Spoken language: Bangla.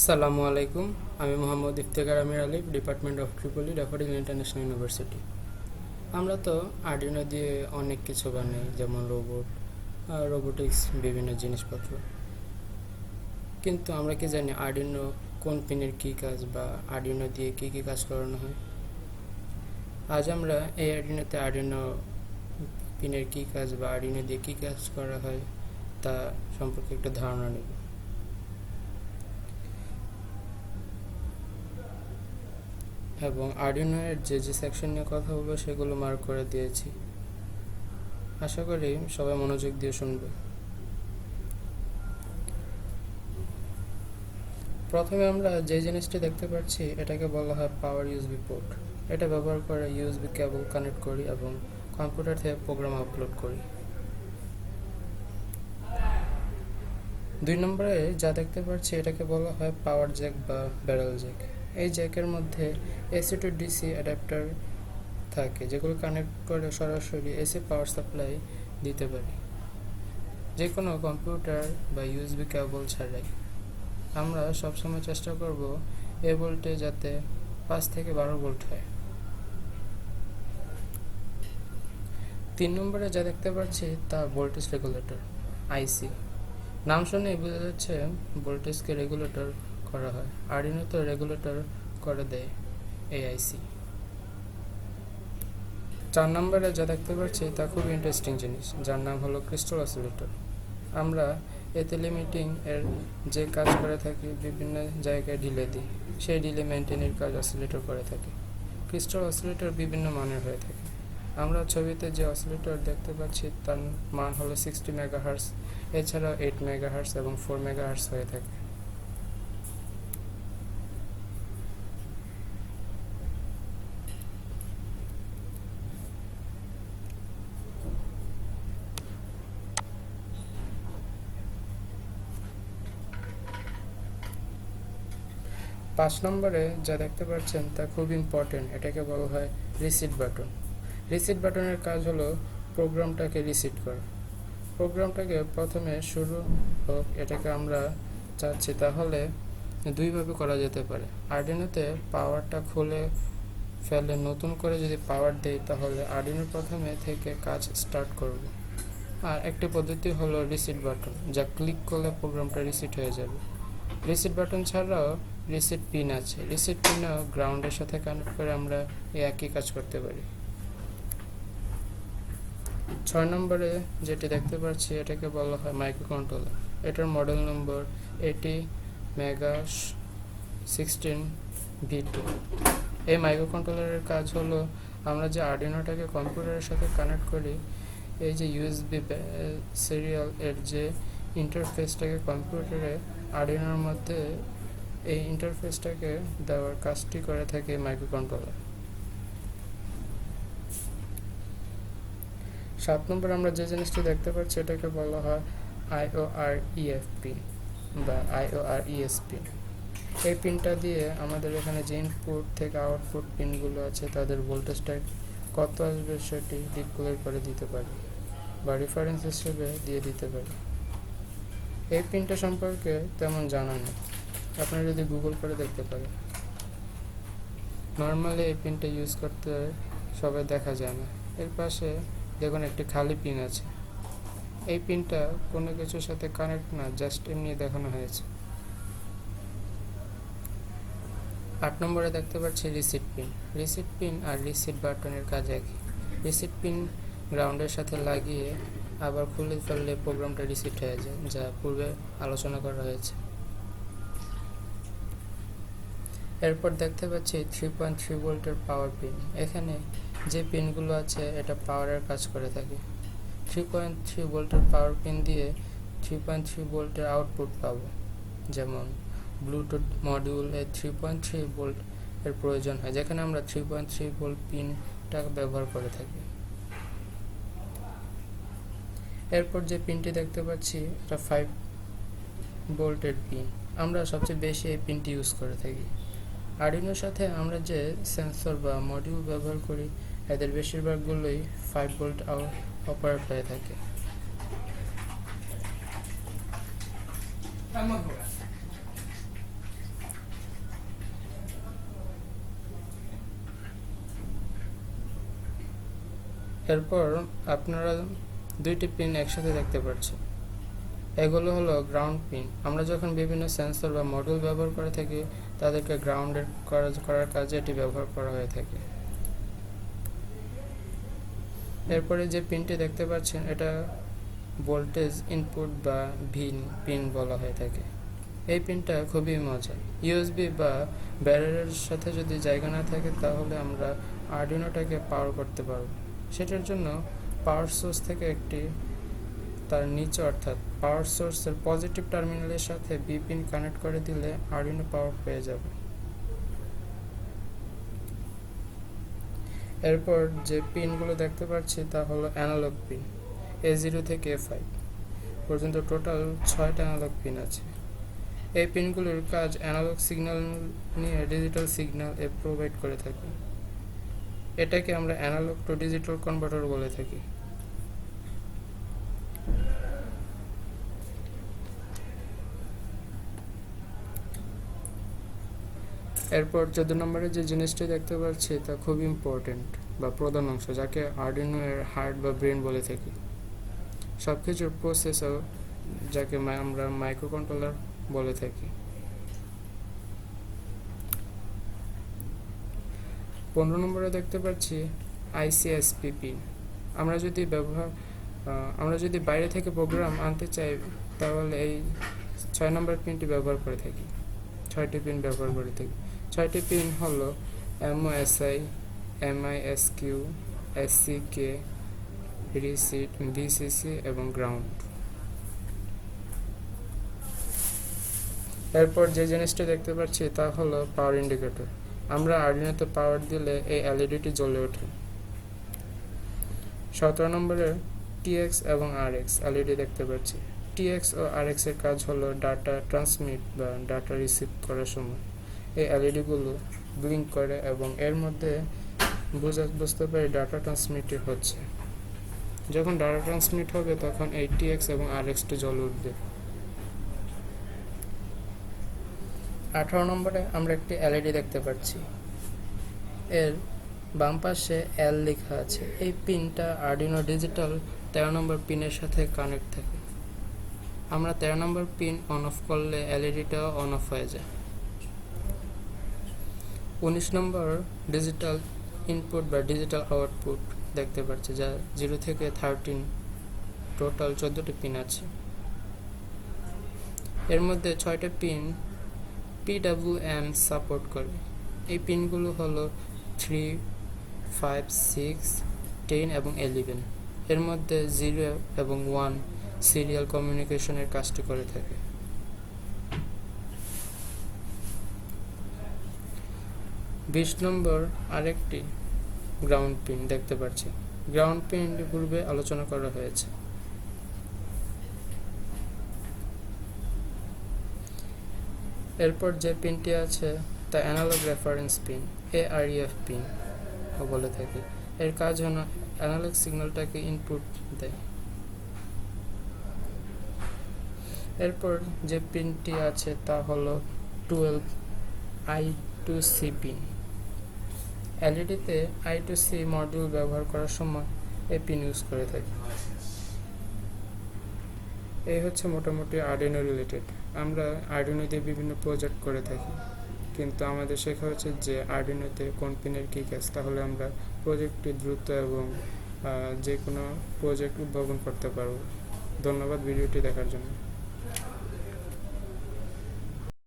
আসসালামু আলাইকুম। আমি মোহাম্মদ ইফতেখার আমির আলিফ, department of Tripoli, daffodil international university. আমরা তো আর্ডিনো দিয়ে অনেক কিছু বানাই, যেমন রোবোটিক্স, বিভিন্ন জিনিসপত্র। কিন্তু আমরা কি জানি আর্ডিনো কোন পিনের কী কাজ, বা আর্ডিনো দিয়ে কী কী কাজ করানো হয়? আজ আমরা এই আর্ডিনো পিনের কী কাজ বা আর্ডিনো দিয়ে কী কাজ করা হয় তা সম্পর্কে একটু ধারণা নেব। এবং আর্ডিনো এর যে সেকশন নিয়ে কথা বলবো সেগুলো মার্ক করে দিয়েছি। আশা করি সবাই মনোযোগ দিয়ে শুনবে। প্রথমে আমরা যে জিনিসটি দেখতে পাচ্ছি এটাকে বলা হয় পাওয়ার ইউএসবি পোর্ট। এটা ব্যবহার করে ইউএসবি কেবল কানেক্ট করি এবং কম্পিউটার থেকে প্রোগ্রাম আপলোড করি। 2 নম্বরে যা দেখতে পাচ্ছি এটাকে বলা হয় পাওয়ার জ্যাক বা ব্যারেল জ্যাক। এই জ্যাকের মধ্যে এসি টু ডিসি অ্যাডাপ্টার থাকে, যেগুলো কানেক্ট করে সরাসরি এসি পাওয়ার সাপ্লাই দিতে পারি, যে কোনো কম্পিউটার বা ইউএসবি কেবল ছাড়াই। আমরা সবসময় চেষ্টা করব এই ভোল্টে যাতে 5 থেকে 12 ভোল্ট হয়। 3 নম্বরে যা দেখতে পাচ্ছি তা ভোল্টেজ রেগুলেটর, আইসি। নাম শুনেই বোঝা যাচ্ছে ভোল্টেজকে রেগুলেটর করা হয়। আর্ডিনো তো রেগুলেটর করে দেয় এই আইসি। 4 নম্বরে যা দেখতে পাচ্ছি তা খুব ইন্টারেস্টিং জিনিস, যার নাম হলো ক্রিস্টাল অসিলেটর। আমরা এতে লিমিটিং এর যে কাজ করে থাকি, বিভিন্ন জায়গায় ডিলে দিই, সেই ডিলে মেনটেনের কাজ অসিলেটর করে থাকে। ক্রিস্টাল অসিলেটর বিভিন্ন মানের হয়ে থাকে। আমরা ছবিতে যে অসিলেটর দেখতে পাচ্ছি তার মান হলো 60 মেগাহার্টজ, এছাড়াও 8 মেগাহার্টজ এবং 4 মেগাহার্টজ হয়ে থাকে। পাঁচ নম্বরে যা দেখতে পাচ্ছেন তা খুব ইম্পর্টেন্ট, এটাকে বলা হয় রিসিট বাটন। রিসিট বাটনের কাজ হলো প্রোগ্রামটাকে রিসিট করা। প্রোগ্রামটাকে প্রথমে শুরু হোক এটাকে আমরা চাচ্ছি, তাহলে দুইভাবে করা যেতে পারে। আর্ডিনোতে পাওয়ারটা খুলে ফেলে নতুন করে যদি পাওয়ার দেই, তাহলে আর্ডিনো প্রথমে থেকে কাজ স্টার্ট করব। আর একটি পদ্ধতি হলো রিসিট বাটন, যা ক্লিক করলে প্রোগ্রামটা রিসিট হয়ে যাবে। রিসিট বাটন ছাড়াও রিসিট পিন আছে। রিসিট পিনও গ্রাউন্ডের সাথে কানেক্ট করে আমরা এই একই কাজ করতে পারি। 6 নম্বরে যেটি দেখতে পাচ্ছি এটাকে বলা হয় মাইক্রো কন্ট্রোলার। এটার মডেল নম্বর 80 মেগা 16 V2। এই মাইক্রো কন্ট্রোলারের কাজ হলো আমরা যে আর্ডিনোটাকে কম্পিউটারের সাথে কানেক্ট করি, এই যে ইউএসবি সিরিয়াল এর যে ইন্টারফেসটাকে কম্পিউটারে আর্ডিনোর মধ্যে এই ইন্টারফেসটাকে দেওয়ার কাজটি করে থাকে মাইক্রো কন্ট্রোলার। 7 নম্বর আমরা যে জিনিসটি দেখতে পাচ্ছি এটাকে বলা হয় IOREF পিন বা IORES পিন। এই পিনটা দিয়ে আমাদের এখানে যে ইনপুট থেকে আউটপুট পিনগুলো আছে তাদের ভোল্টেজটা কত আসবে সেটি ডিক্লেয়ার করে দিতে পারি বা রেফারেন্স হিসেবে দিয়ে দিতে পারি। এই পিনটা সম্পর্কে তেমন জানা নেই, আপনারা যদি গুগল করে দেখতে পারেন। নর্মালি এই পিনটা ইউজ করতে সবাই দেখা যায় না। এর পাশে দেখুন একটি খালি পিন আছে। এই পিনটা কোনো কিছুর সাথে কানেক্ট না, জাস্ট এমনি দেখানো হয়েছে। 8 নম্বরে দেখতে পাচ্ছি রিসিট পিন। রিসিট পিন আর রিসিট বাটনের কাজ একই। রিসিট পিন গ্রাউন্ডের সাথে লাগিয়ে আবার খুলে ফেললে প্রোগ্রামটা রিসিট হয়ে যায়, যা পূর্বে আলোচনা করা হয়েছে। এরপর দেখতে পাচ্ছি 3.3 ভোল্টের পাওয়ার পিন। এখানে যে পিনগুলো আছে এটা পাওয়ারের কাজ করে থাকে। 3.3 ভোল্টের পাওয়ার পিন দিয়ে 3.3 ভোল্টের আউটপুট পাবো, যেমন ব্লুটুথ মডিউলে 3.3 ভোল্ট এর প্রয়োজন হয়, যেখানে আমরা 3.3 ভোল্ট পিনটা ব্যবহার করে থাকি। এরপর যে পিনটি দেখতে পাচ্ছি এটা 5 ভোল্টের পিন। আমরা সবচেয়ে বেশি এই পিনটি ইউজ করে থাকি। আর্ডিনোর সাথে আমরা যে সেন্সর বা মডিউল ব্যবহার করি এদের বেশিরভাগগুলোই 5 ভোল্ট অপারেট হয়ে থাকে। এরপর আপনারা দুইটি পিন একসাথে দেখতে পাচ্ছেন, এগুলো হলো গ্রাউন্ড পিন। আমরা যখন বিভিন্ন সেন্সর বা মডিউল ব্যবহার করে থাকি তাদেরকে গ্রাউন্ডেড করার কাজে এটি ব্যবহার করা হয়ে থাকে। এরপরে যে পিনটি দেখতে পাচ্ছেন এটা ভোল্টেজ ইনপুট বা ভিন পিন বলা হয়ে থাকে। এই পিনটা খুবই মজা। ইউএসবি বা ব্যাটারির সাথে যদি জায়গা না থাকে তাহলে আমরা আরডুইনোটাকে পাওয়ার করতে পারব। সেটার জন্য পাওয়ার সোর্স থেকে একটি তার নিচে অর্থাৎ পাওয়ার সোর্সের পজিটিভ টার্মিনালের সাথে বি পিন কানেক্ট করে দিলে আরডুইনো পাওয়ার পেয়ে যাবে। এরপর যে পিনগুলো দেখতে পাচ্ছি তা হলো অ্যানালগ পিন। A0 থেকে A5 পর্যন্ত টোটাল 6টা অ্যানালগ পিন আছে। এই পিনগুলোর কাজ অ্যানালগ সিগন্যাল নিয়ে ডিজিটাল সিগন্যাল প্রোভাইড করে থাকে। এটাকে আমরা অ্যানালগ টু ডিজিটাল কনভার্টার বলে থাকি। এরপর 14 নম্বরে যে জিনিসটি দেখতে পাচ্ছি তা খুব ইম্পর্টেন্ট বা প্রধান অংশ, যাকে আরডুইনো এর হার্ট বা ব্রেন বলে থাকি। সব কিছুর প্রসেসর, যাকে আমরা মাইক্রোকন্ট্রোলার বলে থাকি। 15 নম্বরে দেখতে পাচ্ছি আইসিএসপি পিন। আমরা যদি বাইরে থেকে প্রোগ্রাম আনতে চাই তাহলে এই 6 নম্বর পিনটি ব্যবহার করে থাকি। 6টি পিন ব্যবহার করে থাকি। 6টি পিন হলো MOSI, MISQ, SCK, receipt, VCC এবং গ্রাউন্ড। এরপর যে জিনিসটি দেখতে পাচ্ছি তা হলো পাওয়ার ইন্ডিকেটর। আমরা আরডুইনোতে পাওয়ার দিলে এই এলইডিটি জ্বলে ওঠে। 17 নম্বরে TX এবং RX এলইডি দেখতে পাচ্ছি। TX ও RX এর কাজ হলো ডাটা ট্রান্সমিট বা ডাটা রিসিভ করার সময় এই এলইডিগুলো ব্লিঙ্ক করে এবং এর মধ্যে বুঝতে পারি ডাটা ট্রান্সমিট হচ্ছে। যখন ডাটা ট্রান্সমিট হবে তখন এই TX এবং RXটি জ্বলে উঠবে। 18 নম্বরে আমরা একটি এলইডি দেখতে পাচ্ছি। এর বাম পাশে L লেখা আছে। এই পিনটা আরডুইনো ডিজিটাল 13 নম্বর পিনের সাথে কানেক্ট থাকে। আমরা 13 নম্বর পিন অন অফ করলে এলইডিটাও অন অফ হয়ে যায়। 19 নম্বর ডিজিটাল ইনপুট বা ডিজিটাল আউটপুট দেখতে পাচ্ছি, যা 0 থেকে 13 টোটাল 14টি পিন আছে। এর মধ্যে 6টা পিন PWM সাপোর্ট করে। এই পিনগুলো হলো 3, 5, 6, 10 এবং 11। এর মধ্যে 0 এবং 1 সিরিয়াল কমিউনিকেশনের কাজটি করে থাকে। 20 নম্বর আরেকটি গ্রাউন্ড পিন দেখতে পাচ্ছি। গ্রাউন্ড পিন পূর্বে আলোচনা করা হয়েছে। এরপর যে পিনটি আছে তা analog reference pin, AREF pin বলে থাকে। এর কাজ হলো অ্যানালগ সিগন্যালটাকে ইনপুট দেয়। এরপর যে পিনটি আছে তা হলো 12 I2C পিন। এলইডিতে I2C মডিউল ব্যবহার করার সময় এই পিন ইউজ করে থাকি। এই হচ্ছে মোটামুটি আরডুইনো রিলেটেড। আমরা আরডুইনো দিয়ে বিভিন্ন প্রজেক্ট করে থাকি, কিন্তু আমাদের শেখা হচ্ছে যে আরডুইনোতে কোন পিনের কী কাজ, তাহলে আমরা প্রজেক্টটি দ্রুত এবং যে কোনো প্রজেক্ট উদ্ভাবন করতে পারব। ধন্যবাদ ভিডিওটি দেখার জন্য।